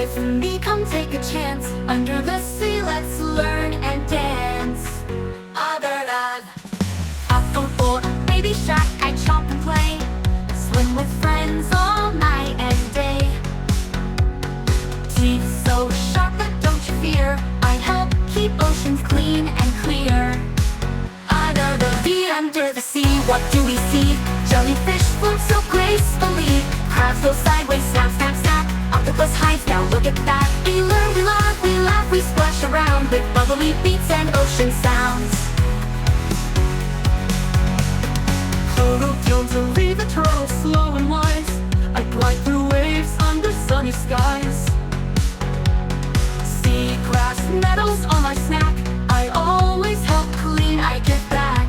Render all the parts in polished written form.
away from me, come take a chance. Under the sea, let's learn and dance. Other than apple or baby shark, I chomp and play. Swim with friends all night and day. Teeth so sharp, but don't you fear, I help keep oceans clean and clear. Under the sea, what do we see? Jellyfish float so gracefully. Crabs go sideways, snap, snap, snap. Octopus hides, now look at that. We learn, we laugh, we splash around with bubbly beats and ocean sounds. Photo to leave the turtle slow and wise. I glide through waves under sunny skies. Sea grass nettles on my snack. I always help clean, I get back.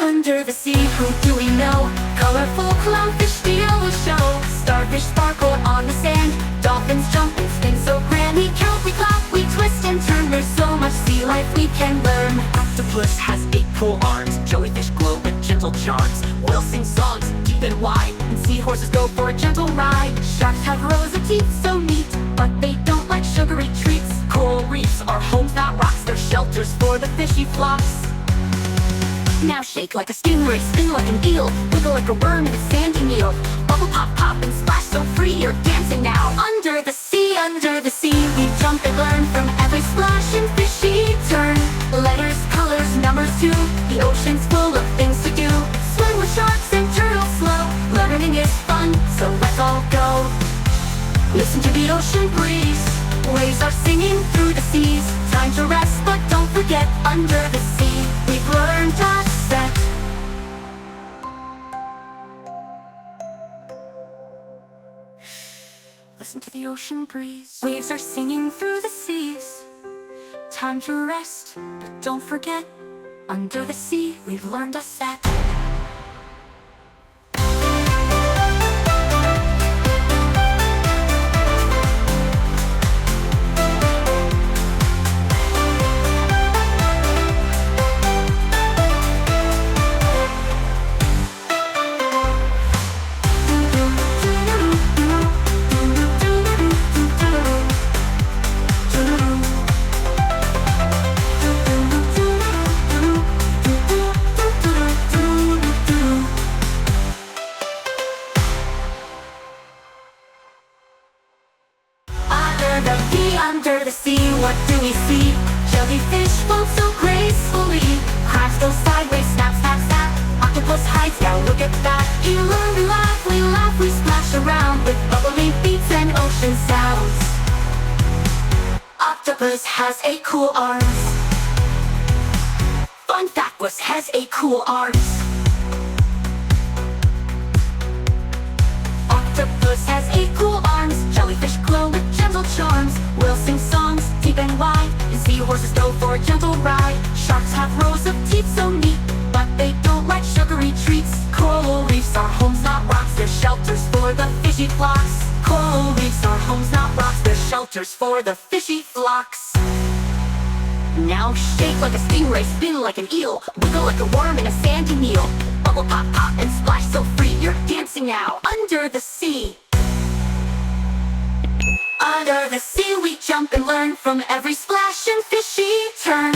Under the sea, who do we know? Colorful clownfish steal the show. Starfish sparkle on the sand. Dolphins jump and spin so grand. We count, we clap, we twist and turn. There's so much sea life we can learn. Octopus has 8 cool arms. Jellyfish glow with gentle charms. Whales sing songs deep and wide, and seahorses go for a gentle ride. Sharks have rows of teeth so neat, but they don't like sugary treats. Coral reefs are homes, not rocks. They're shelters for the fishy flocks. Now shake like a stingray, spin like an eel, wiggle like a worm in a sandy meal. Bubble pop, pop and splash so free, you're dancing now. Under the sea, we jump and learn from every splash and fishy turn. Letters, colors, numbers too, the ocean's full of things to do. Swim with sharks and turtles slow, learning is fun, so let's all go. Listen to the ocean breeze, waves are singing through the seas. Time to rest, but don't forget, under the sea, we've learned to set. Listen to the ocean breeze, waves are singing through the seas. Time to rest, but don't forget, under the sea, we've learned to set. Under the sea, what do we see? Jellyfish float so gracefully. Crabs go sideways, snap, snap, snap. Octopus hides, now look at that. We learn, we laugh, we splash around with bubbly beats and ocean sounds. Octopus has 8 cool arms. Fun fact, was has 8 cool arms. Octopus has 8 cool arms. Jellyfish glow with gentle charms. Whales sing songs deep and wide, and seahorses go for a gentle ride. Sharks have rows of teeth so neat, but they don't like sugary treats. Coral reefs are homes, not rocks. They're shelters for the fishy flocks. Coral reefs are homes, not rocks. They're shelters for the fishy flocks. Now shake like a stingray, spin like an eel, wiggle like a worm in a sandy meal. Bubble pop, pop and splash so free, you're dancing now. Under the sea. Under the sea, we jump and learn from every splash and fishy turn.